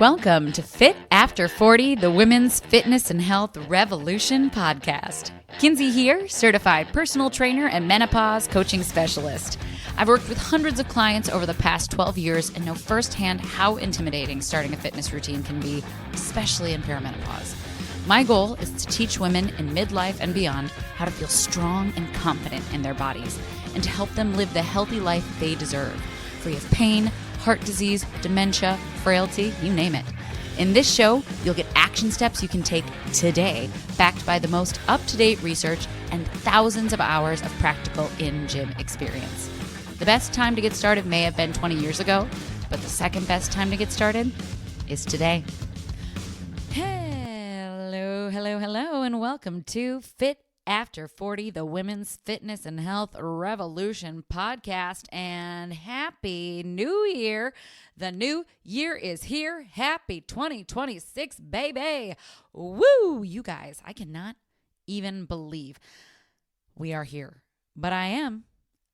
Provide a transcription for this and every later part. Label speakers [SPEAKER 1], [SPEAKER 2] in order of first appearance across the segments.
[SPEAKER 1] Welcome to Fit After 40, the Women's Fitness and Health Revolution podcast. Kinsey here, certified personal trainer and menopause coaching specialist. I've worked with hundreds of clients over the past 12 years and know firsthand how intimidating starting a fitness routine can be, especially in perimenopause. My goal is to teach women in midlife and beyond how to feel strong and confident in their bodies and to help them live the healthy life they deserve, free of pain, heart disease, dementia, frailty, you name it. In this show, you'll get action steps you can take today, backed by the most up-to-date research and thousands of hours of practical in-gym experience. The best time to get started may have been 20 years ago, but the second best time to get started is today. Hello, and welcome to Fit After 40, the Women's Fitness and Health Revolution podcast, and Happy New Year. The new year is here. Happy 2026, baby. Woo, you guys, I cannot even believe we are here, but I am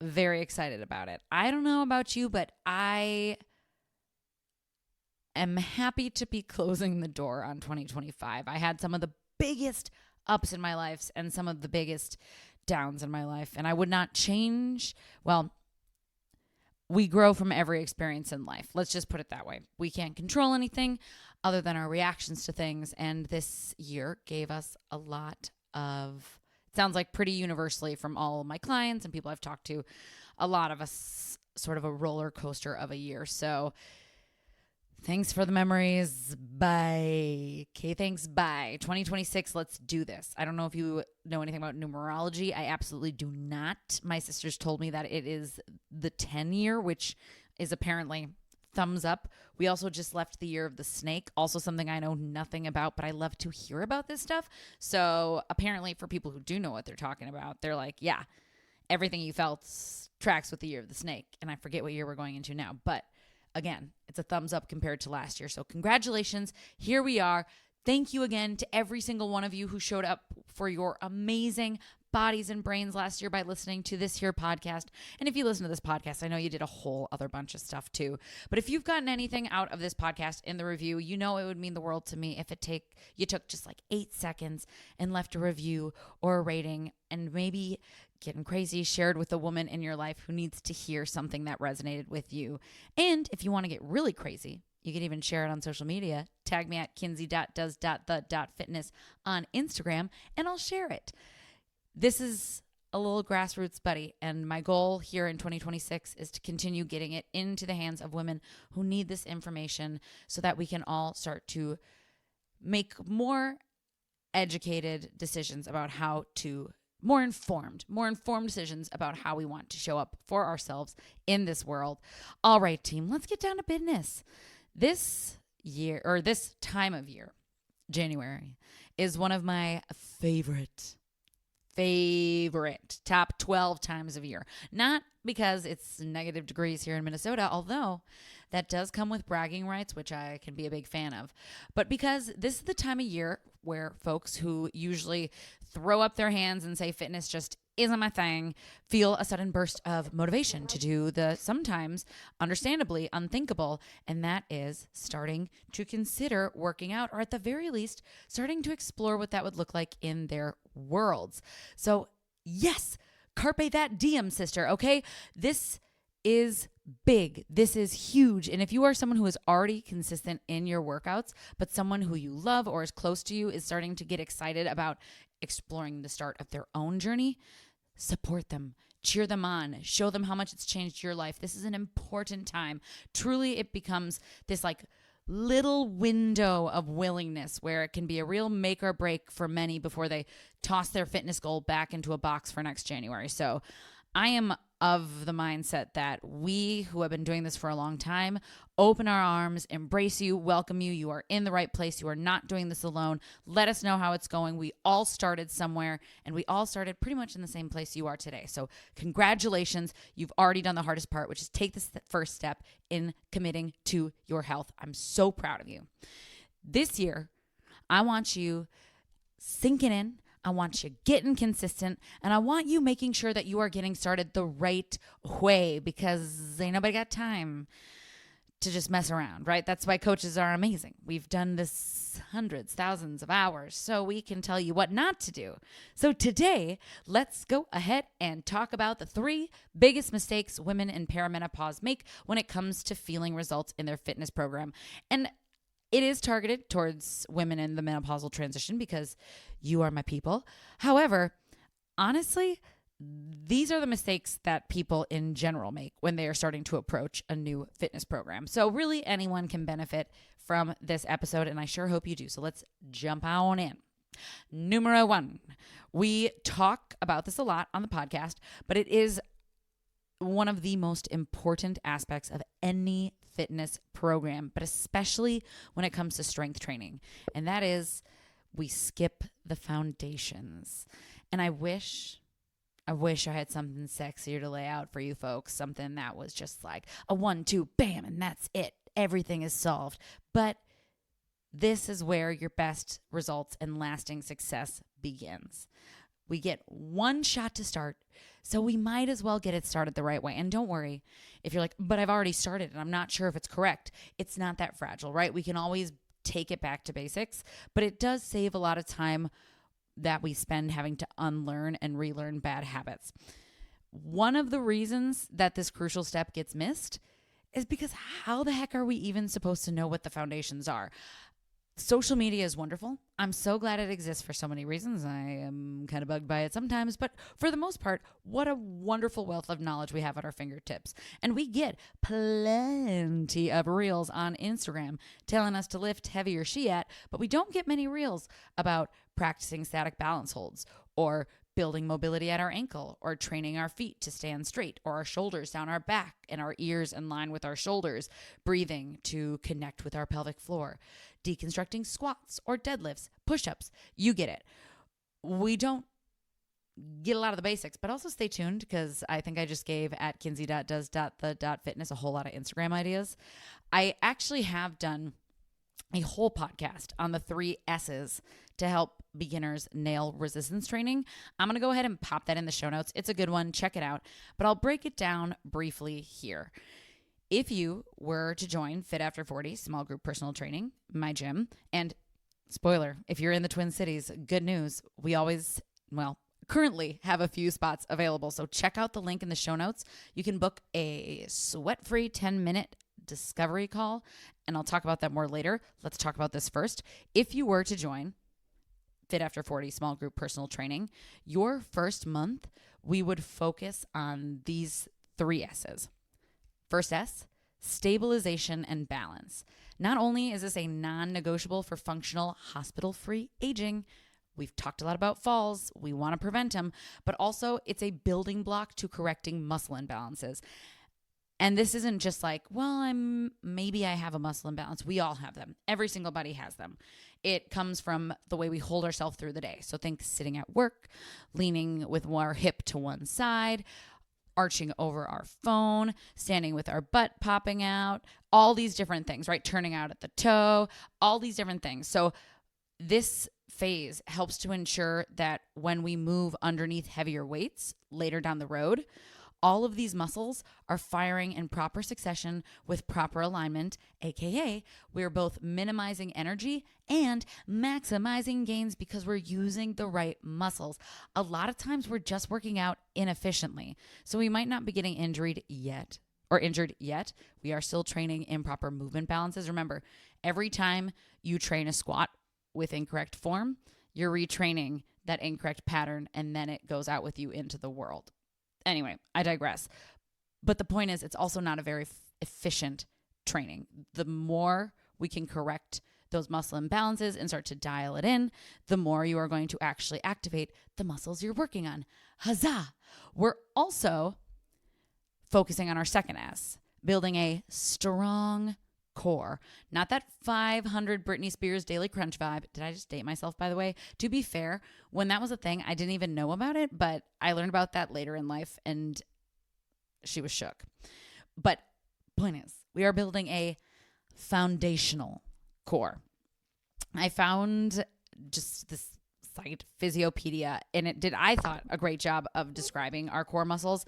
[SPEAKER 1] very excited about it. I don't know about you, but I am happy to be closing the door on 2025. I had some of the biggest ups in my life and some of the biggest downs in my life, and I would not change. Well, we grow from every experience in life. Let's just put it that way. We can't control anything other than our reactions to things, and this year gave us a lot of, it sounds like pretty universally from all of my clients and people I've talked to, a lot of us sort of a roller coaster of a year. So thanks for the memories. Bye. Okay, thanks. Bye. 2026, let's do this. I don't know if you know anything about numerology. I absolutely do not. My sisters told me that it is the 10 year, which is apparently thumbs up. We also just left the year of the snake, also something I know nothing about, but I love to hear about this stuff. So apparently for people who do know what they're talking about, they're like, yeah, everything you felt tracks with the year of the snake. And I forget what year we're going into now, but again, it's a thumbs up compared to last year. So congratulations. Here we are. Thank you again to every single one of you who showed up for your amazing bodies and brains last year by listening to this here podcast. And if you listen to this podcast, I know you did a whole other bunch of stuff too. But if you've gotten anything out of this podcast in the review, you know it would mean the world to me if you took just like 8 seconds and left a review or a rating, and maybe getting crazy, shared with a woman in your life who needs to hear something that resonated with you. And if you want to get really crazy, you can even share it on social media. Tag me at kinsey.does.the.fitness on Instagram, and I'll share it. This is a little grassroots buddy, and my goal here in 2026 is to continue getting it into the hands of women who need this information so that we can all start to make more educated decisions about how to more informed decisions about how we want to show up for ourselves in this world. All right, team, let's get down to business. This year, or this time of year, January, is one of my favorite top 12 times of year. Not because it's negative degrees here in Minnesota, although that does come with bragging rights, which I can be a big fan of, but because this is the time of year where folks who usually throw up their hands and say fitness just isn't my thing feel a sudden burst of motivation to do the sometimes understandably unthinkable, and that is starting to consider working out, or at the very least starting to explore what that would look like in their worlds. So yes, carpe that diem, sister, okay? This is big. This is huge. And if you are someone who is already consistent in your workouts, but someone who you love or is close to you is starting to get excited about exploring the start of their own journey, support them, cheer them on, show them how much it's changed your life. This is an important time. Truly, it becomes this like little window of willingness where it can be a real make or break for many before they toss their fitness goal back into a box for next January. So I am of the mindset that we who have been doing this for a long time open our arms, embrace you, welcome you. You are in the right place. You are not doing this alone. Let us know how it's going. We all started somewhere, and we all started pretty much in the same place you are today. So congratulations. You've already done the hardest part, which is take this first step in committing to your health. I'm so proud of you. This year, I want you sinking in. I want you getting consistent, and I want you making sure that you are getting started the right way, because ain't nobody got time to just mess around, right? That's why coaches are amazing. We've done this hundreds, thousands of hours, so we can tell you what not to do. So today, let's go ahead and talk about the 3 biggest mistakes women in perimenopause make when it comes to feeling results in their fitness program. And it is targeted towards women in the menopausal transition because you are my people. However, honestly, these are the mistakes that people in general make when they are starting to approach a new fitness program. So really anyone can benefit from this episode, and I sure hope you do. So let's jump on in. Numero 1, we talk about this a lot on the podcast, but it is one of the most important aspects of any fitness program, but especially when it comes to strength training. And that is we skip the foundations. And I wish I had something sexier to lay out for you folks, something that was just like a 1, 2, bam, and that's it. Everything is solved. But this is where your best results and lasting success begins. We get one shot to start, so we might as well get it started the right way. And don't worry if you're like, but I've already started and I'm not sure if it's correct. It's not that fragile, right? We can always take it back to basics, but it does save a lot of time that we spend having to unlearn and relearn bad habits. One of the reasons that this crucial step gets missed is because how the heck are we even supposed to know what the foundations are? Social media is wonderful. I'm so glad it exists for so many reasons. I am kind of bugged by it sometimes, but for the most part, what a wonderful wealth of knowledge we have at our fingertips. And we get plenty of reels on Instagram telling us to lift heavier shiat, but we don't get many reels about practicing static balance holds or building mobility at our ankle or training our feet to stand straight or our shoulders down our back and our ears in line with our shoulders, breathing to connect with our pelvic floor, deconstructing squats or deadlifts, push-ups. You get it. We don't get a lot of the basics, but also stay tuned because I think I just gave at kinsey.does.the.fitness a whole lot of Instagram ideas. I actually have done a whole podcast on the 3 S's to help beginners nail resistance training. I'm going to go ahead and pop that in the show notes. It's a good one. Check it out. But I'll break it down briefly here. If you were to join Fit After 40 small group personal training, my gym, and spoiler, if you're in the Twin Cities, good news, we always, currently have a few spots available. So check out the link in the show notes. You can book a sweat-free 10-minute discovery call, and I'll talk about that more later. Let's talk about this first. If you were to join Fit After 40 small group personal training, your first month, we would focus on these 3 S's. First S, stabilization and balance. Not only is this a non-negotiable for functional hospital-free aging, we've talked a lot about falls, we want to prevent them, but also it's a building block to correcting muscle imbalances. And this isn't just like, maybe I have a muscle imbalance. We all have them. Every single body has them. It comes from the way we hold ourselves through the day. So think sitting at work, leaning with our hip to one side, arching over our phone, standing with our butt popping out, all these different things, right? Turning out at the toe, all these different things. So this phase helps to ensure that when we move underneath heavier weights later down the road, all of these muscles are firing in proper succession with proper alignment, aka we're both minimizing energy and maximizing gains because we're using the right muscles. A lot of times we're just working out inefficiently. So we might not be getting injured yet. We are still training improper movement balances. Remember, every time you train a squat with incorrect form, you're retraining that incorrect pattern and then it goes out with you into the world. Anyway, I digress. But the point is, it's also not a very efficient training. The more we can correct those muscle imbalances and start to dial it in, the more you are going to actually activate the muscles you're working on. Huzzah! We're also focusing on our second S, building a strong core. Not that 500 Britney Spears Daily Crunch vibe. Did I just date myself, by the way? To be fair, when that was a thing, I didn't even know about it, but I learned about that later in life and she was shook. But point is, we are building a foundational core. I found just this site, Physiopedia, and it did, I thought, a great job of describing our core muscles.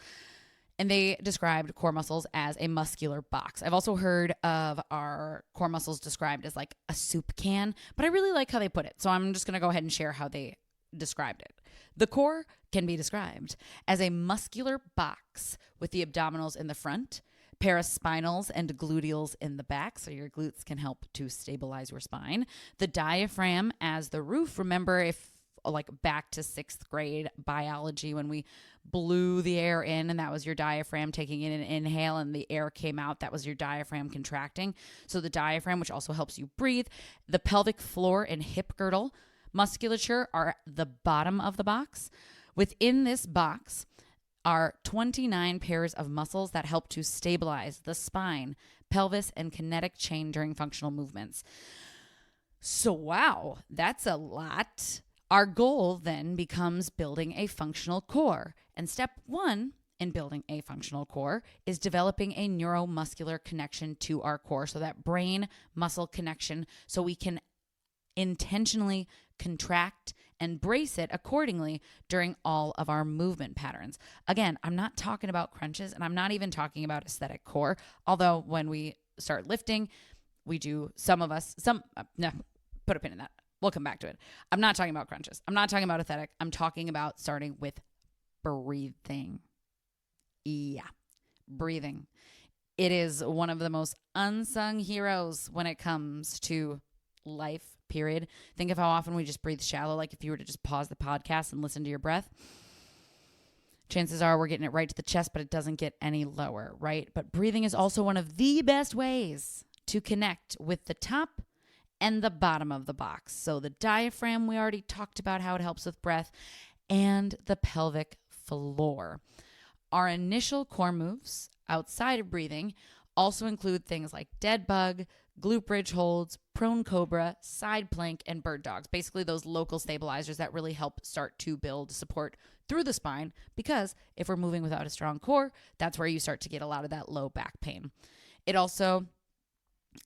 [SPEAKER 1] And they described core muscles as a muscular box. I've also heard of our core muscles described as like a soup can, but I really like how they put it. So I'm just going to go ahead and share how they described it. The core can be described as a muscular box with the abdominals in the front, paraspinals and gluteals in the back, so your glutes can help to stabilize your spine. The diaphragm as the roof. Remember, if like back to 6th grade biology when we blew the air in and that was your diaphragm taking in an inhale and the air came out, that was your diaphragm contracting. So the diaphragm, which also helps you breathe. The pelvic floor and hip girdle musculature are the bottom of the box. Within this box are 29 pairs of muscles that help to stabilize the spine, pelvis, and kinetic chain during functional movements. So wow, that's a lot. Our goal then becomes building a functional core. And step 1 in building a functional core is developing a neuromuscular connection to our core. So that brain muscle connection, so we can intentionally contract and brace it accordingly during all of our movement patterns. Again, I'm not talking about crunches and I'm not even talking about aesthetic core. Although when we start lifting, we do put a pin in that. We'll come back to it. I'm not talking about crunches. I'm not talking about aesthetic. I'm talking about starting with breathing. Yeah, breathing. It is one of the most unsung heroes when it comes to life, period. Think of how often we just breathe shallow. Like if you were to just pause the podcast and listen to your breath, chances are we're getting it right to the chest, but it doesn't get any lower, right? But breathing is also one of the best ways to connect with the top and the bottom of the box. So the diaphragm, we already talked about how it helps with breath, and the pelvic floor. Our initial core moves outside of breathing also include things like dead bug, glute bridge holds, prone cobra, side plank, and bird dogs. Basically those local stabilizers that really help start to build support through the spine, because if we're moving without a strong core, that's where you start to get a lot of that low back pain. It also,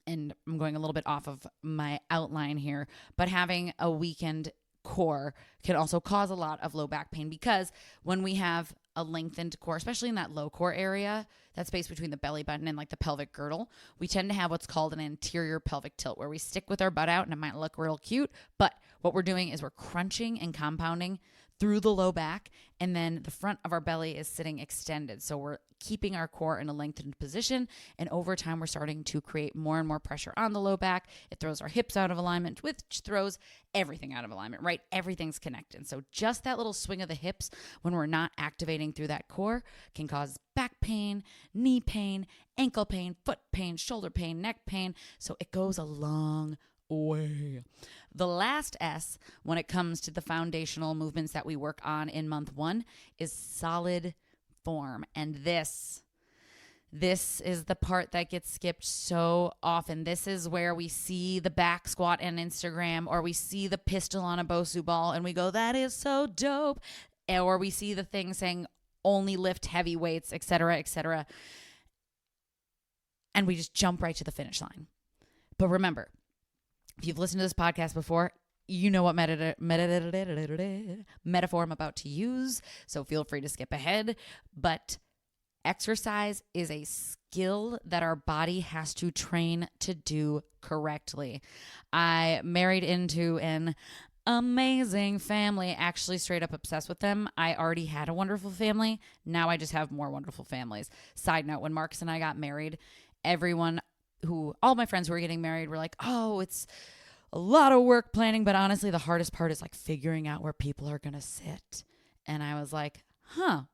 [SPEAKER 1] and I'm going a little bit off of my outline here, but having a weakened core can also cause a lot of low back pain, because when we have a lengthened core, especially in that low core area, that space between the belly button and like the pelvic girdle, we tend to have what's called an anterior pelvic tilt, where we stick with our butt out and it might look real cute, but what we're doing is we're crunching and compounding through the low back, and then the front of our belly is sitting extended. So we're keeping our core in a lengthened position, and over time we're starting to create more and more pressure on the low back. It throws our hips out of alignment, which throws everything out of alignment, right? Everything's connected. So just that little swing of the hips when we're not activating through that core can cause back pain, knee pain, ankle pain, foot pain, shoulder pain, neck pain. So it goes a long way. The last S when it comes to the foundational movements that we work on in month 1 is solid form. And this is the part that gets skipped so often. This is where we see the back squat on Instagram, or we see the pistol on a Bosu ball and we go, that is so dope. Or we see the thing saying only lift heavy weights, etc., etc. And we just jump right to the finish line. But remember, if you've listened to this podcast before, you know what metaphor I'm about to use, so feel free to skip ahead. But exercise is a skill that our body has to train to do correctly. I married into an amazing family, actually straight up obsessed with them. I already had a wonderful family. Now I just have more wonderful families. Side note, when Marcus and I got married, all my friends who were getting married were like, oh, it's a lot of work planning, but honestly, the hardest part is like figuring out where people are going to sit. And I was like,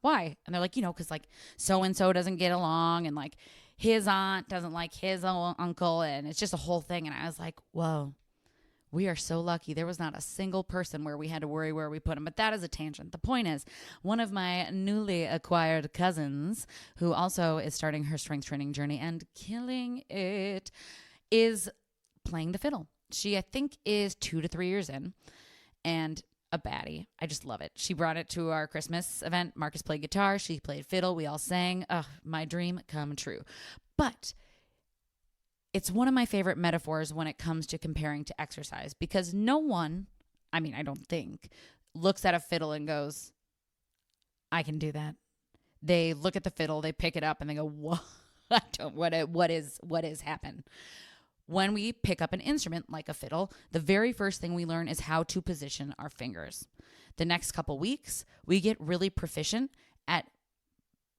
[SPEAKER 1] why? And they're like, because like so-and-so doesn't get along, and like his aunt doesn't like his own uncle, and it's just a whole thing. And I was like, whoa, we are so lucky. There was not a single person where we had to worry where we put them. But that is a tangent. The point is, one of my newly acquired cousins, who also is starting her strength training journey and killing it, is playing the fiddle. She, I think, is 2 to 3 years in, and a baddie. I just love it. She brought it to our Christmas event. Marcus played guitar. She played fiddle. We all sang. My dream come true. But it's one of my favorite metaphors when it comes to comparing to exercise, because no one, I don't think, looks at a fiddle and goes, I can do that. They look at the fiddle, they pick it up, and they go, what is happened? When we pick up an instrument like a fiddle, the very first thing we learn is how to position our fingers. The next couple weeks, we get really proficient at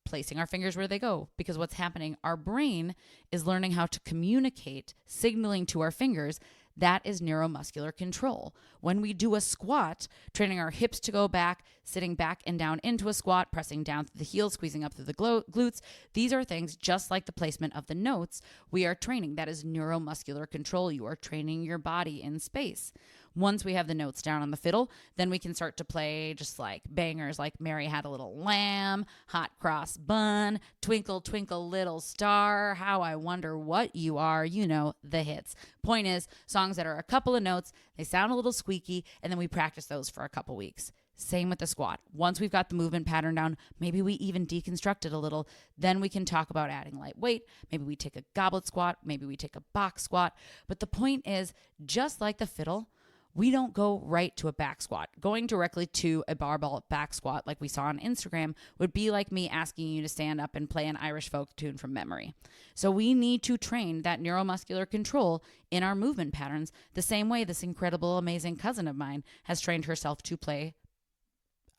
[SPEAKER 1] placing our fingers where they go, because what's happening, our brain is learning how to communicate, signaling to our fingers. That is neuromuscular control. When we do a squat, training our hips to go back, sitting back and down into a squat, pressing down through the heels, squeezing up through the glutes. These are things just like the placement of the notes we are training. That is neuromuscular control. You are training your body in space. Once we have the notes down on the fiddle, then we can start to play just like bangers like Mary Had a Little Lamb, Hot Cross Bun, Twinkle, Twinkle, Little Star, How I Wonder What You Are, the hits. Point is, songs that are a couple of notes, they sound a little squeaky, and then we practice those for a couple weeks. Same with the squat. Once we've got the movement pattern down, maybe we even deconstruct it a little, then we can talk about adding light weight. Maybe we take a goblet squat, maybe we take a box squat. But the point is, just like the fiddle, we don't go right to a back squat. Going directly to a barbell back squat like we saw on Instagram would be like me asking you to stand up and play an Irish folk tune from memory. So we need to train that neuromuscular control in our movement patterns the same way this incredible, amazing cousin of mine has trained herself to play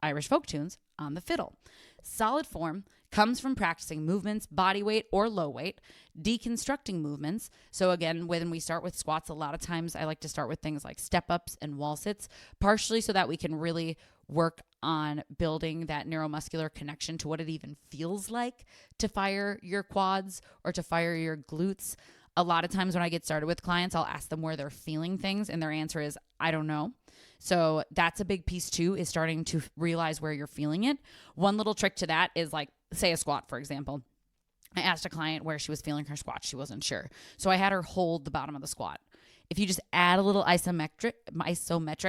[SPEAKER 1] Irish folk tunes on the fiddle. Solid form comes from practicing movements, body weight or low weight, deconstructing movements. So again, when we start with squats, a lot of times I like to start with things like step ups and wall sits, partially so that we can really work on building that neuromuscular connection to what it even feels like to fire your quads or to fire your glutes. A lot of times when I get started with clients, I'll ask them where they're feeling things, and their answer is, I don't know. So that's a big piece too, is starting to realize where you're feeling it. One little trick to that is like, say a squat, for example. I asked a client where she was feeling her squat. She wasn't sure. So I had her hold the bottom of the squat. If you just add a little isometric,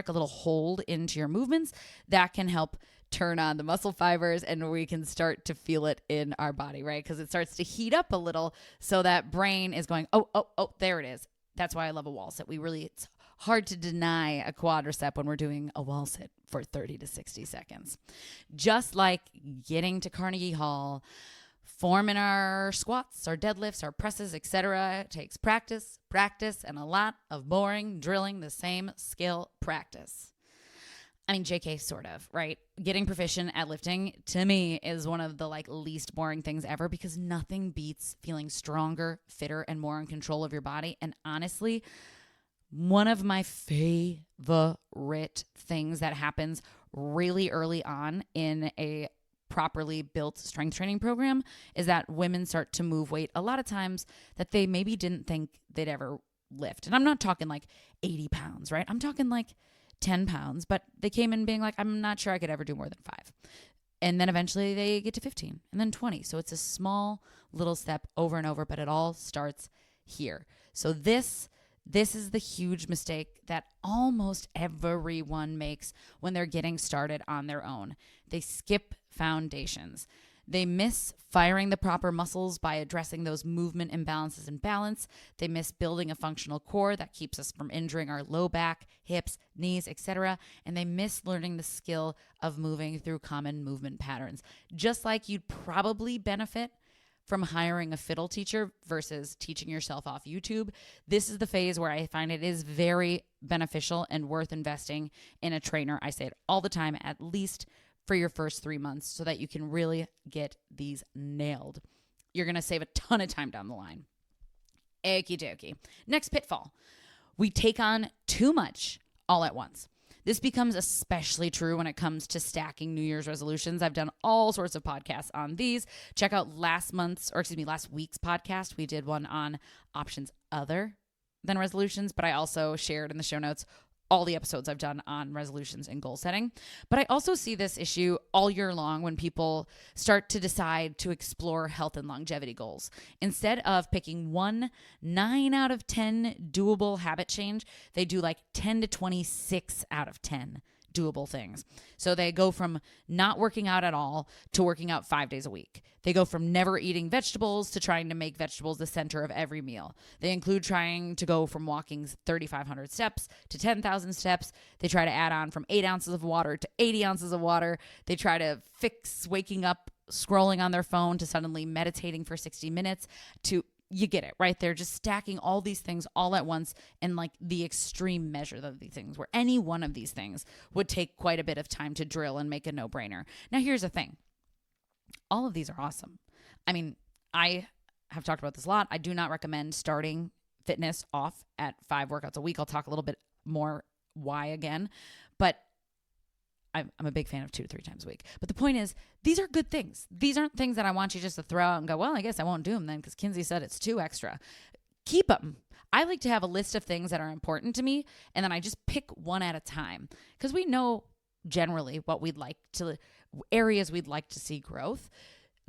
[SPEAKER 1] a little hold into your movements, that can help turn on the muscle fibers and we can start to feel it in our body, right? Because it starts to heat up a little, so that brain is going, oh, there it is. That's why I love a wall sit. It's hard to deny a quadricep when we're doing a wall sit for 30 to 60 seconds. Just like getting to Carnegie Hall, forming our squats, our deadlifts, our presses, etc. It takes practice, and a lot of boring drilling the same skill practice. I mean, JK, sort of, right? Getting proficient at lifting, to me, is one of the least boring things ever, because nothing beats feeling stronger, fitter, and more in control of your body. And honestly, one of my favorite things that happens really early on in a properly built strength training program is that women start to move weight a lot of times that they maybe didn't think they'd ever lift. And I'm not talking 80 pounds, right? I'm talking 10 pounds, but they came in being I'm not sure I could ever do more than 5. And then eventually they get to 15 and then 20. So it's a small little step over and over, but it all starts here. So this is the huge mistake that almost everyone makes when they're getting started on their own. They skip foundations. They miss firing the proper muscles by addressing those movement imbalances and balance. They miss building a functional core that keeps us from injuring our low back, hips, knees, etc. And they miss learning the skill of moving through common movement patterns. Just like you'd probably benefit from hiring a fiddle teacher versus teaching yourself off YouTube, this is the phase where I find it is very beneficial and worth investing in a trainer. I say it all the time, at least for your first 3 months, so that you can really get these nailed. You're going to save a ton of time down the line. Okie dokie. Next pitfall. We take on too much all at once. This becomes especially true when it comes to stacking New Year's resolutions. I've done all sorts of podcasts on these. Check out last week's podcast. We did one on options other than resolutions, but I also shared in the show notes all the episodes I've done on resolutions and goal setting. But I also see this issue all year long when people start to decide to explore health and longevity goals. Instead of picking one 9 out of 10 doable habit change, they do 10 to 26 out of 10 doable things. So they go from not working out at all to working out 5 days a week. They go from never eating vegetables to trying to make vegetables the center of every meal. They include trying to go from walking 3,500 steps to 10,000 steps. They try to add on from 8 ounces of water to 80 ounces of water. They try to fix waking up scrolling on their phone to suddenly meditating for 60 minutes to, you get it, right? They're just stacking all these things all at once in like the extreme measure of these things, where any one of these things would take quite a bit of time to drill and make a no-brainer. Now, here's the thing. All of these are awesome. I mean, I have talked about this a lot. I do not recommend starting fitness off at 5 workouts a week. I'll talk a little bit more why again, but I'm a big fan of 2 to 3 times a week. But the point is, these are good things. These aren't things that I want you just to throw out and go, well, I guess I won't do them then because Kinsey said it's too extra. Keep them. I like to have a list of things that are important to me, and then I just pick one at a time, because we know generally what we'd like to, areas we'd like to see growth.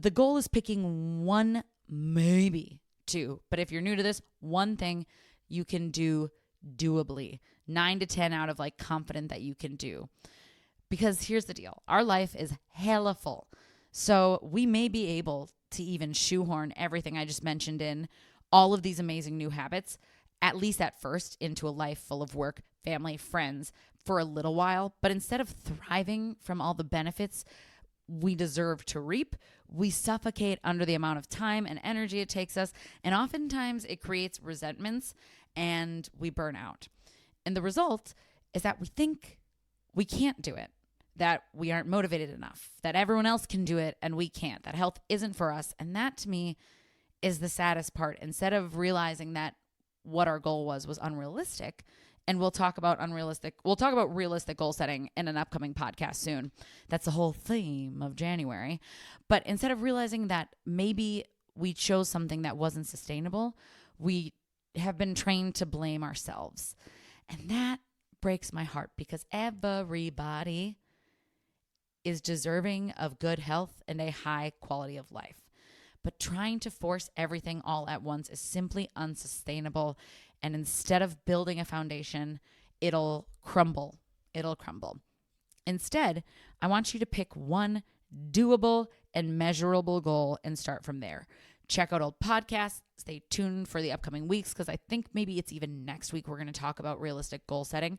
[SPEAKER 1] The goal is picking one, maybe 2. But if you're new to this, one thing you can do doably, 9 to 10 out of like confident that you can do. Because here's the deal. Our life is hella full. So we may be able to even shoehorn everything I just mentioned in, all of these amazing new habits, at least at first, into a life full of work, family, friends for a little while. But instead of thriving from all the benefits we deserve to reap, we suffocate under the amount of time and energy it takes us. And oftentimes it creates resentments and we burn out. And the result is that we think we can't do it, that we aren't motivated enough, that everyone else can do it and we can't, that health isn't for us. And that to me is the saddest part. Instead of realizing that what our goal was unrealistic, and we'll talk about realistic goal setting in an upcoming podcast soon. That's the whole theme of January. But instead of realizing that maybe we chose something that wasn't sustainable, we have been trained to blame ourselves. And that breaks my heart, because everybody is deserving of good health and a high quality of life. But trying to force everything all at once is simply unsustainable. And instead of building a foundation, it'll crumble. Instead, I want you to pick one doable and measurable goal and start from there. Check out old podcasts. Stay tuned for the upcoming weeks, because I think maybe it's even next week we're going to talk about realistic goal setting.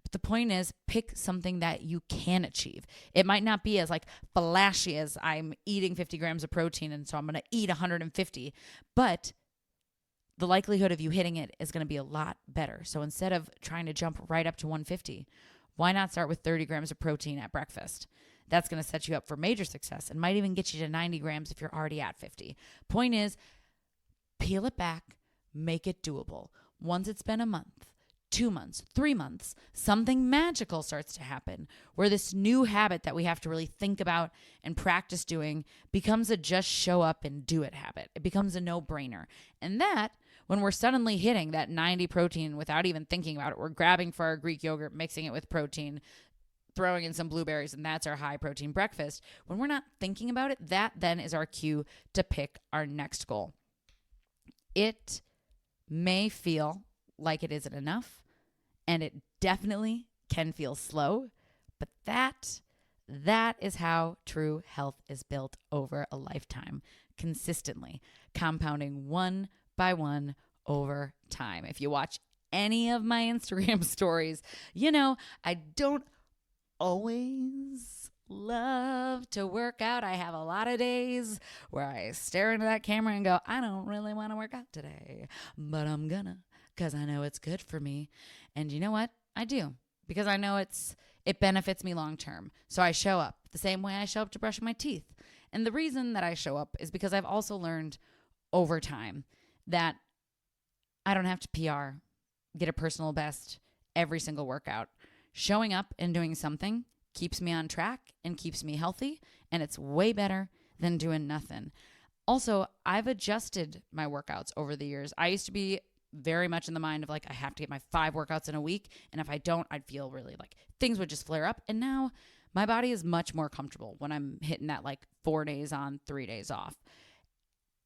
[SPEAKER 1] But the point is, pick something that you can achieve. It might not be as like flashy as I'm eating 50 grams of protein and so I'm going to eat 150, but the likelihood of you hitting it is going to be a lot better. So instead of trying to jump right up to 150, why not start with 30 grams of protein at breakfast? That's going to set you up for major success and might even get you to 90 grams if you're already at 50. Point is, peel it back, make it doable. Once it's been a month, 2 months, 3 months, something magical starts to happen, where this new habit that we have to really think about and practice doing becomes a just show up and do it habit. It becomes a no-brainer. And that, when we're suddenly hitting that 90 protein without even thinking about it, we're grabbing for our Greek yogurt, mixing it with protein, throwing in some blueberries, and that's our high protein breakfast. When we're not thinking about it, that then is our cue to pick our next goal. It may feel like it isn't enough, and it definitely can feel slow, but that is how true health is built over a lifetime, consistently, compounding one by one over time. If you watch any of my Instagram stories, you know I don't always love to work out. I have a lot of days where I stare into that camera and go, I don't really want to work out today, but I'm gonna, because I know it's good for me. And you know what? I do, because I know it benefits me long term. So I show up the same way I show up to brush my teeth. And the reason that I show up is because I've also learned over time that I don't have to PR, get a personal best every single workout. Showing up and doing something keeps me on track and keeps me healthy, and it's way better than doing nothing. Also, I've adjusted my workouts over the years. I used to be very much in the mind of like, I have to get my 5 workouts in a week, and if I don't, I'd feel really like things would just flare up. And now my body is much more comfortable when I'm hitting that like 4 days on, 3 days off.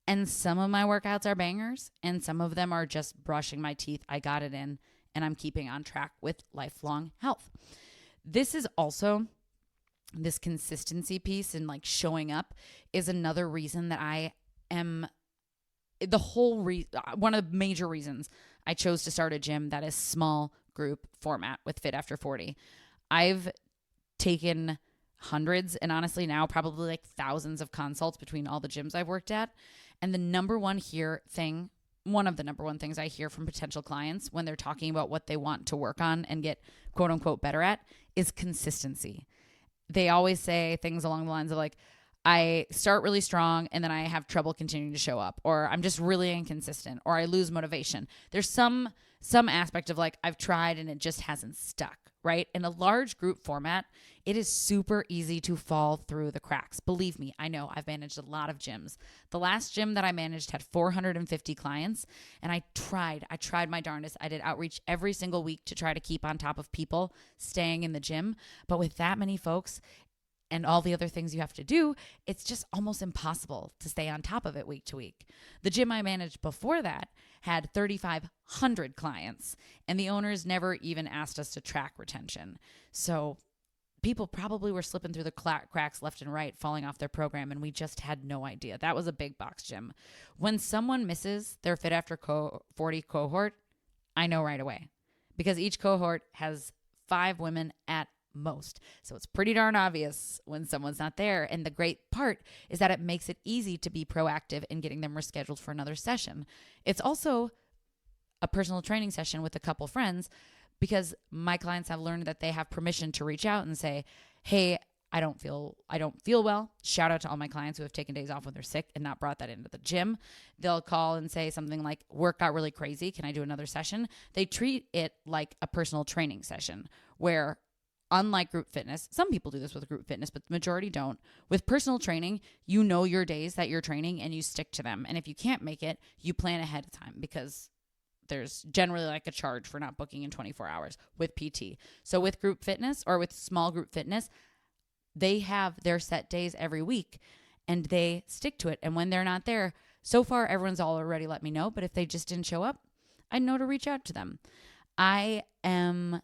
[SPEAKER 1] And some of my workouts are bangers, and some of them are just brushing my teeth. I got it in, and I'm keeping on track with lifelong health. This is also, this consistency piece and like showing up is another reason that I am one of the major reasons I chose to start a gym that is small group format with Fit After 40. I've taken hundreds and honestly now probably like thousands of consults between all the gyms I've worked at. And the number one thing, one of the number one things I hear from potential clients when they're talking about what they want to work on and get quote unquote better at is consistency. They always say things along the lines of like, I start really strong and then I have trouble continuing to show up, or I'm just really inconsistent, or I lose motivation. There's some aspect of like, I've tried and it just hasn't stuck, right? In a large group format, it is super easy to fall through the cracks. Believe me, I know. I've managed a lot of gyms. The last gym that I managed had 450 clients, and I tried my darndest. I did outreach every single week to try to keep on top of people staying in the gym. But with that many folks and all the other things you have to do, it's just almost impossible to stay on top of it week to week. The gym I managed before that had 3,500 clients, and the owners never even asked us to track retention. So people probably were slipping through the cracks left and right, falling off their program, and we just had no idea. That was a big box gym. When someone misses their Fit After 40 cohort, I know right away, because each cohort has 5 women at most. So it's pretty darn obvious when someone's not there. And the great part is that it makes it easy to be proactive in getting them rescheduled for another session. It's also a personal training session with a couple friends, because my clients have learned that they have permission to reach out and say, hey, I don't feel well. Shout out to all my clients who have taken days off when they're sick and not brought that into the gym. They'll call and say something like, work got really crazy. Can I do another session? They treat it like a personal training session where, unlike group fitness, some people do this with group fitness, but the majority don't. With personal training, you know your days that you're training and you stick to them. And if you can't make it, you plan ahead of time, because there's generally like a charge for not booking in 24 hours with PT. So with group fitness or with small group fitness, they have their set days every week and they stick to it. And when they're not there, so far everyone's already let me know, but if they just didn't show up, I know to reach out to them. I am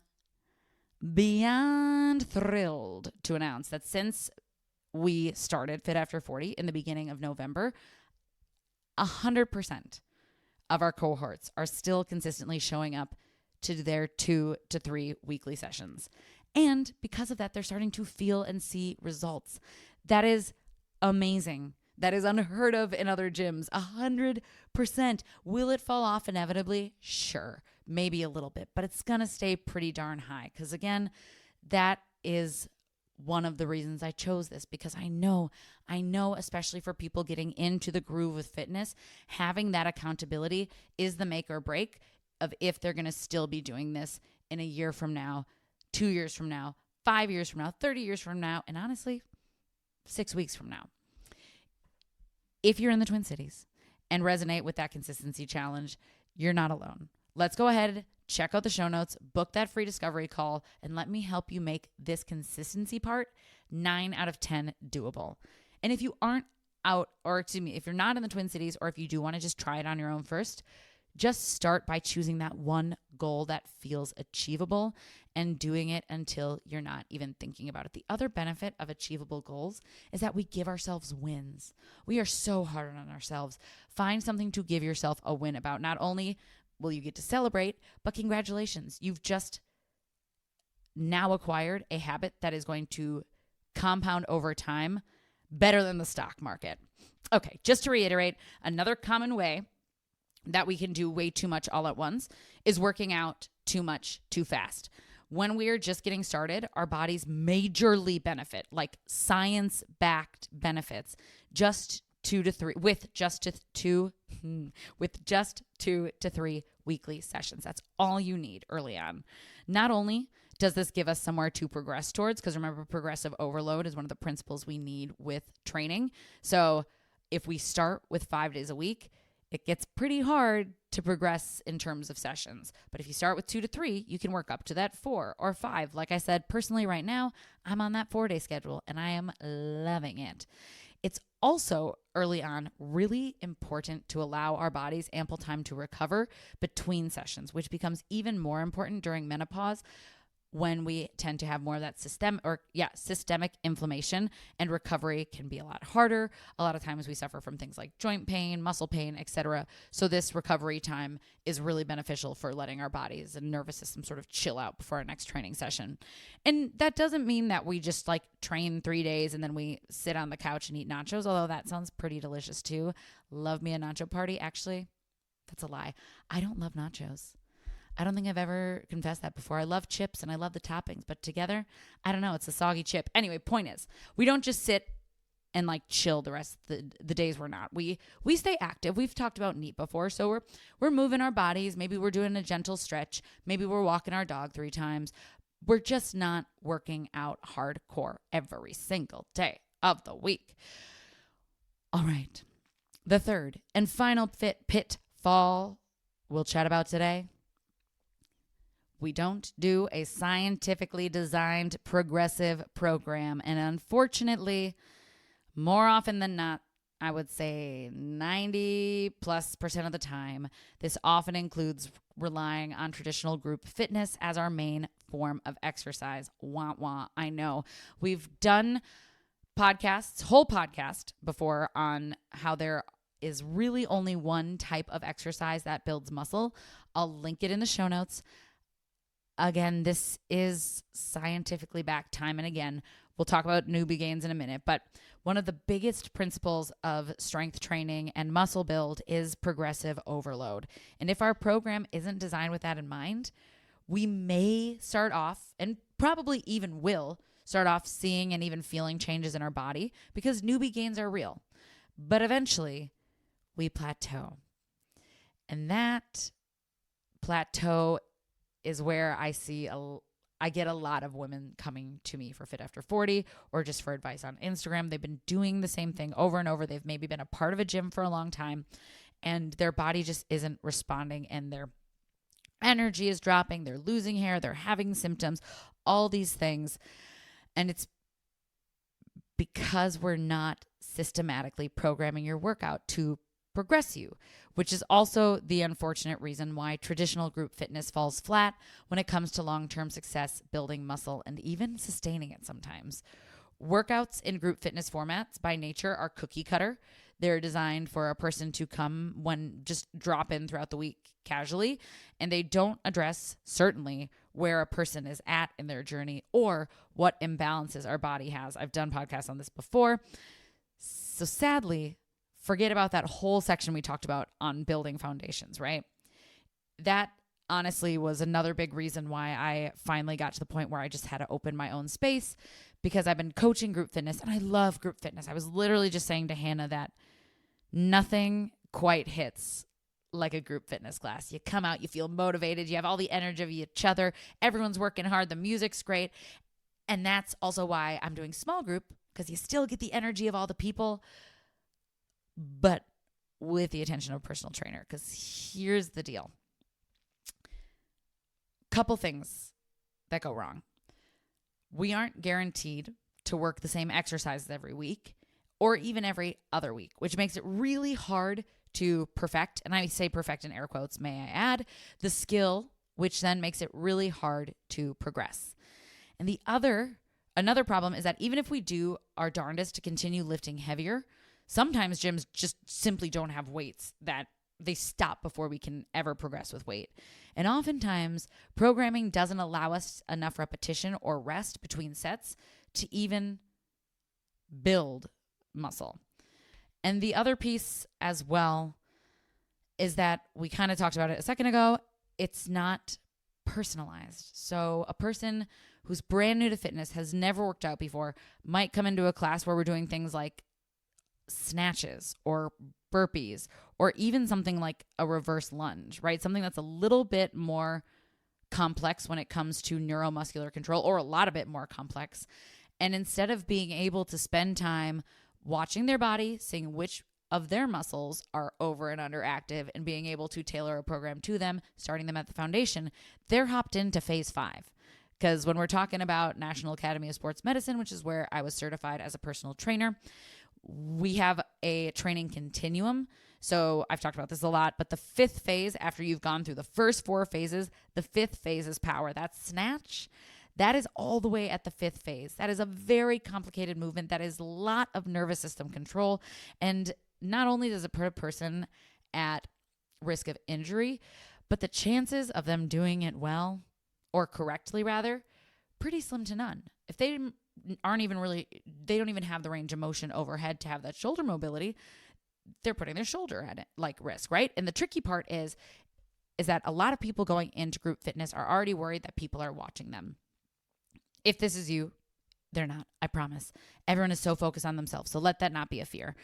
[SPEAKER 1] beyond thrilled to announce that since we started Fit After 40 in the beginning of November, 100% of our cohorts are still consistently showing up to their 2 to 3 weekly sessions. And because of that, they're starting to feel and see results. That is amazing. That is unheard of in other gyms. 100%. Will it fall off inevitably? Sure. Maybe a little bit, but it's going to stay pretty darn high. Because again, that is one of the reasons I chose this, because I know, especially for people getting into the groove with fitness, having that accountability is the make or break of if they're going to still be doing this in a year from now, 2 years from now, 5 years from now, 30 years from now, and honestly, 6 weeks from now. If you're in the Twin Cities and resonate with that consistency challenge, you're not alone. Let's go ahead, check out the show notes, book that free discovery call, and let me help you make this consistency part 9 out of 10 doable. And if you aren't if you're not in the Twin Cities, or if you do want to just try it on your own first, just start by choosing that one goal that feels achievable and doing it until you're not even thinking about it. The other benefit of achievable goals is that we give ourselves wins. We are so hard on ourselves. Find something to give yourself a win about. Not only will you get to celebrate, but congratulations. You've just now acquired a habit that is going to compound over time better than the stock market. Okay, just to reiterate, another common way that we can do way too much all at once is working out too much too fast. When we are just getting started, our bodies majorly benefit, like science-backed benefits, with just 2 to 3 weekly sessions. That's all you need early on. Not only does this give us somewhere to progress towards, because remember, progressive overload is one of the principles we need with training. So if we start with 5 days a week, it gets pretty hard to progress in terms of sessions. But if you start with 2 to 3, you can work up to that 4 or 5. Like I said, personally right now, I'm on that 4-day schedule and I am loving it. It's also early on really important to allow our bodies ample time to recover between sessions, which becomes even more important during menopause. when we tend to have more of that systemic inflammation, and recovery can be a lot harder. A lot of times we suffer from things like joint pain, muscle pain, etc. So this recovery time is really beneficial for letting our bodies and nervous system sort of chill out before our next training session. And that doesn't mean that we just like train 3 days and then we sit on the couch and eat nachos, although that sounds pretty delicious too. Love me a nacho party. Actually, that's a lie. I don't love nachos. I don't think I've ever confessed that before. I love chips and I love the toppings, but together, I don't know. It's a soggy chip. Anyway, point is, we don't just sit and like chill the rest of the days we're not. We stay active. We've talked about NEAT before, so we're moving our bodies. Maybe we're doing a gentle stretch. Maybe we're walking our dog 3 times. We're just not working out hardcore every single day of the week. All right. The third and final pitfall we'll chat about today. We don't do a scientifically designed progressive program. And unfortunately, more often than not, I would say 90+% of the time, this often includes relying on traditional group fitness as our main form of exercise. Wah, wah. I know. We've done whole podcast before on how there is really only one type of exercise that builds muscle. I'll link it in the show notes. Again, this is scientifically backed time and again. We'll talk about newbie gains in a minute, but one of the biggest principles of strength training and muscle build is progressive overload. And if our program isn't designed with that in mind, we may start off, and probably even will start off, seeing and even feeling changes in our body because newbie gains are real. But eventually, we plateau. And that plateau is where I get a lot of women coming to me for Fit After 40 or just for advice on Instagram. They've been doing the same thing over and over. They've maybe been a part of a gym for a long time and their body just isn't responding and their energy is dropping. They're losing hair. They're having symptoms, all these things. And it's because we're not systematically programming your workout to progress you, which is also the unfortunate reason why traditional group fitness falls flat when it comes to long-term success, building muscle, and even sustaining it sometimes. Workouts in group fitness formats by nature are cookie cutter. They're designed for a person to come when just drop in throughout the week casually, and they don't address certainly where a person is at in their journey or what imbalances our body has. I've done podcasts on this before. So sadly, forget about that whole section we talked about on building foundations, right? That honestly was another big reason why I finally got to the point where I just had to open my own space because I've been coaching group fitness and I love group fitness. I was literally just saying to Hannah that nothing quite hits like a group fitness class. You come out, you feel motivated, you have all the energy of each other, everyone's working hard, the music's great. And that's also why I'm doing small group, because you still get the energy of all the people, but with the attention of a personal trainer. Because here's the deal. Couple things that go wrong. We aren't guaranteed to work the same exercises every week or even every other week, which makes it really hard to perfect, and I say perfect in air quotes, may I add, the skill, which then makes it really hard to progress. And another problem is that even if we do our darndest to continue lifting heavier, sometimes gyms just simply don't have weights that they stop before we can ever progress with weight. And oftentimes, programming doesn't allow us enough repetition or rest between sets to even build muscle. And the other piece as well is that we kind of talked about it a second ago. It's not personalized. So a person who's brand new to fitness, has never worked out before, might come into a class where we're doing things like snatches or burpees or even something like a reverse lunge, right? Something that's a little bit more complex when it comes to neuromuscular control, or a lot of it more complex. And instead of being able to spend time watching their body, seeing which of their muscles are over and underactive and being able to tailor a program to them, starting them at the foundation, they're hopped into phase 5. Because when we're talking about National Academy of Sports Medicine, which is where I was certified as a personal trainer, we have a training continuum. So I've talked about this a lot, but the 5th phase, after you've gone through the first 4 phases, the 5th phase is power. That's snatch. That is all the way at the 5th phase. That is a very complicated movement. That is a lot of nervous system control. And not only does it put a person at risk of injury, but the chances of them doing it well, or correctly rather, pretty slim to none. If they they don't even have the range of motion overhead to have that shoulder mobility, they're putting their shoulder at it, like risk, right? And the tricky part is that a lot of people going into group fitness are already worried that people are watching them. If this is you, they're not, I promise. Everyone is so focused on themselves, so let that not be a fear.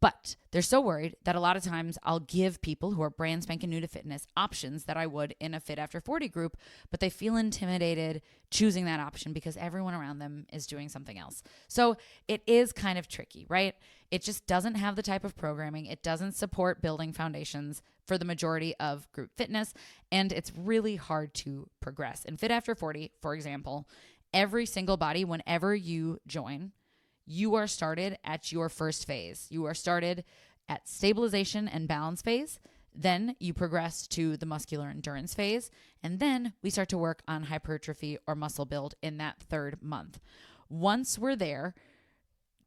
[SPEAKER 1] But they're so worried that a lot of times I'll give people who are brand spanking new to fitness options that I would in a Fit After 40 group, but they feel intimidated choosing that option because everyone around them is doing something else. So it is kind of tricky, right? It just doesn't have the type of programming. It doesn't support building foundations for the majority of group fitness, and it's really hard to progress. In Fit After 40, for example, every single body, whenever you join, you are started at your first phase. You are started at stabilization and balance phase. Then you progress to the muscular endurance phase. And then we start to work on hypertrophy or muscle build in that 3rd month. Once we're there,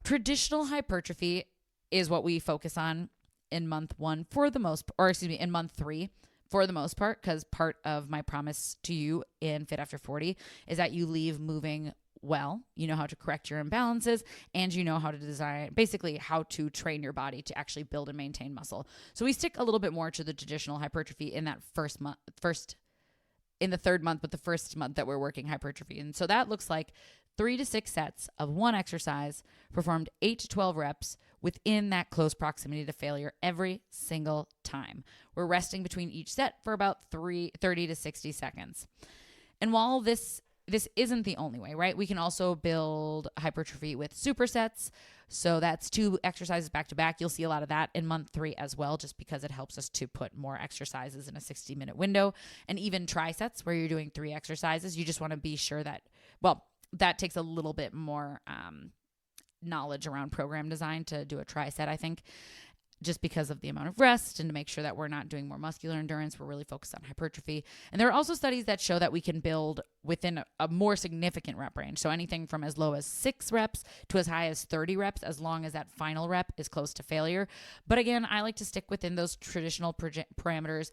[SPEAKER 1] traditional hypertrophy is what we focus on in month 1 in month 3 for the most part, because part of my promise to you in Fit After 40 is that you leave moving well. You know how to correct your imbalances, and you know how to design, basically how to train your body to actually build and maintain muscle. So we stick a little bit more to the traditional hypertrophy in that in the 3rd month, but the 1st month that we're working hypertrophy. And so that looks like 3 to 6 sets of one exercise performed 8 to 12 reps within that close proximity to failure every single time. We're resting between each set for about 30 to 60 seconds. And while this isn't the only way, right? We can also build hypertrophy with supersets. So that's 2 exercises back to back. You'll see a lot of that in month 3 as well, just because it helps us to put more exercises in a 60-minute window. And even trisets where you're doing 3 exercises, you just want to be sure that, that takes a little bit more knowledge around program design to do a triset, I think, just because of the amount of rest and to make sure that we're not doing more muscular endurance. We're really focused on hypertrophy. And there are also studies that show that we can build within a more significant rep range. So anything from as low as 6 reps to as high as 30 reps, as long as that final rep is close to failure. But again, I like to stick within those traditional parameters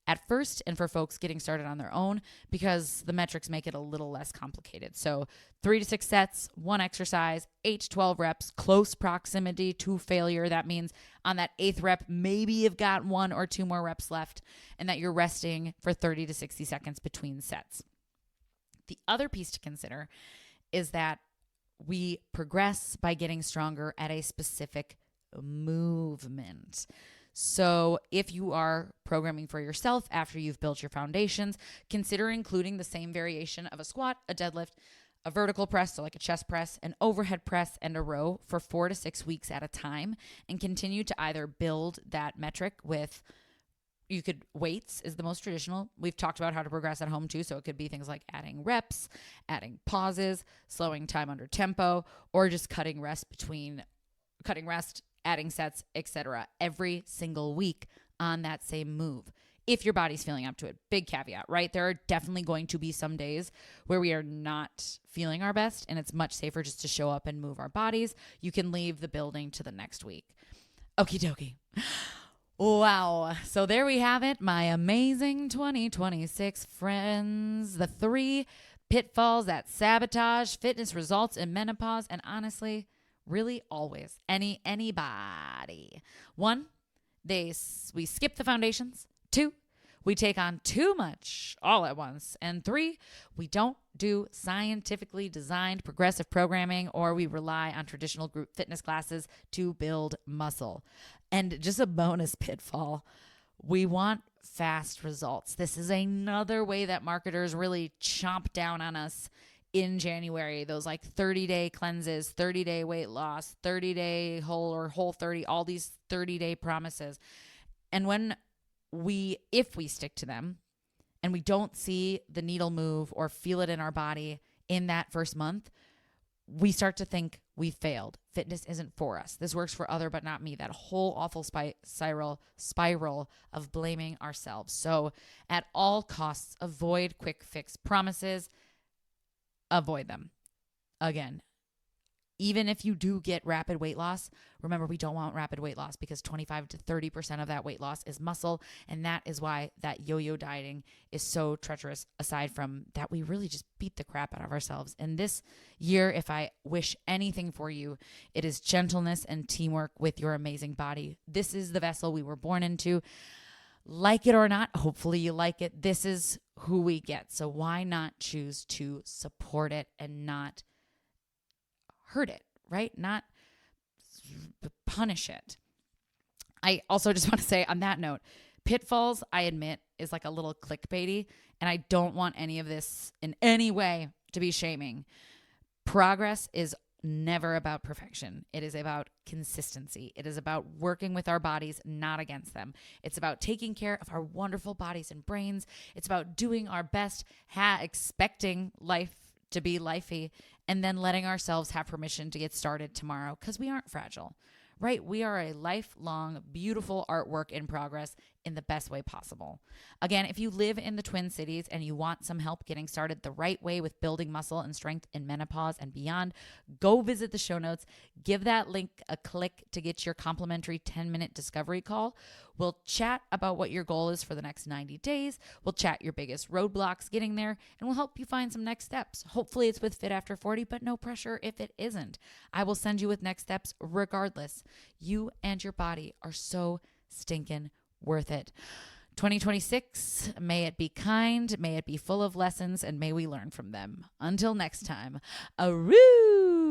[SPEAKER 1] at first, and for folks getting started on their own, because the metrics make it a little less complicated. So 3 to 6 sets, 1 exercise, 8 to 12 reps, close proximity to failure. That means on that 8th rep, maybe you've got 1 or 2 more reps left, and that you're resting for 30 to 60 seconds between sets. The other piece to consider is that we progress by getting stronger at a specific movement. So if you are programming for yourself after you've built your foundations, consider including the same variation of a squat, a deadlift, a vertical press, so like a chest press, an overhead press, and a row for 4 to 6 weeks at a time, and continue to either build that metric with, weights is the most traditional. We've talked about how to progress at home too. So it could be things like adding reps, adding pauses, slowing time under tempo, or just cutting rest, adding sets, etc. every single week on that same move. If your body's feeling up to it. Big caveat, right? There are definitely going to be some days where we are not feeling our best, and it's much safer just to show up and move our bodies. You can leave the building to the next week. Okie dokie. Wow. So there we have it, my amazing 2026 friends. The 3 pitfalls that sabotage fitness results in menopause, and honestly, really always anybody. 1, we skip the foundations. 2, we take on too much all at once. And 3, we don't do scientifically designed progressive programming, or we rely on traditional group fitness classes to build muscle. And just a bonus pitfall, we want fast results. This is another way that marketers really chomp down on us in January, those like 30-day cleanses, 30-day weight loss, 30-day whole 30, all these 30-day promises. And if we stick to them and we don't see the needle move or feel it in our body in that first month, we start to think we failed. Fitness isn't for us. This works for other, but not me. That whole awful spiral of blaming ourselves. So at all costs, avoid quick fix promises. avoid them. Again, even if you do get rapid weight loss, remember, we don't want rapid weight loss because 25 to 30% of that weight loss is muscle. And that is why that yo-yo dieting is so treacherous, aside from that we really just beat the crap out of ourselves. And this year, if I wish anything for you, it is gentleness and teamwork with your amazing body. This is the vessel we were born into. Like it or not, hopefully you like it. This is who we get. So why not choose to support it and not hurt it, right? Not punish it. I also just want to say on that note, Pitfalls, I admit, is like a little clickbaity, and I don't want any of this in any way to be shaming. Progress is never about perfection. It is about consistency. It is about working with our bodies, not against them. It's about taking care of our wonderful bodies and brains. It's about doing our best, expecting life to be lifey, and then letting ourselves have permission to get started tomorrow, because we aren't fragile, right? We are a lifelong, beautiful artwork in progress in the best way possible. Again, if you live in the Twin Cities and you want some help getting started the right way with building muscle and strength in menopause and beyond, go visit the show notes. Give that link a click to get your complimentary 10-minute discovery call. We'll chat about what your goal is for the next 90 days. We'll chat your biggest roadblocks getting there, and we'll help you find some next steps. Hopefully it's with Fit After 40, but no pressure if it isn't. I will send you with next steps regardless. You and your body are so stinking worth it. 2026, may it be kind, may it be full of lessons, and may we learn from them. Until next time, aroo!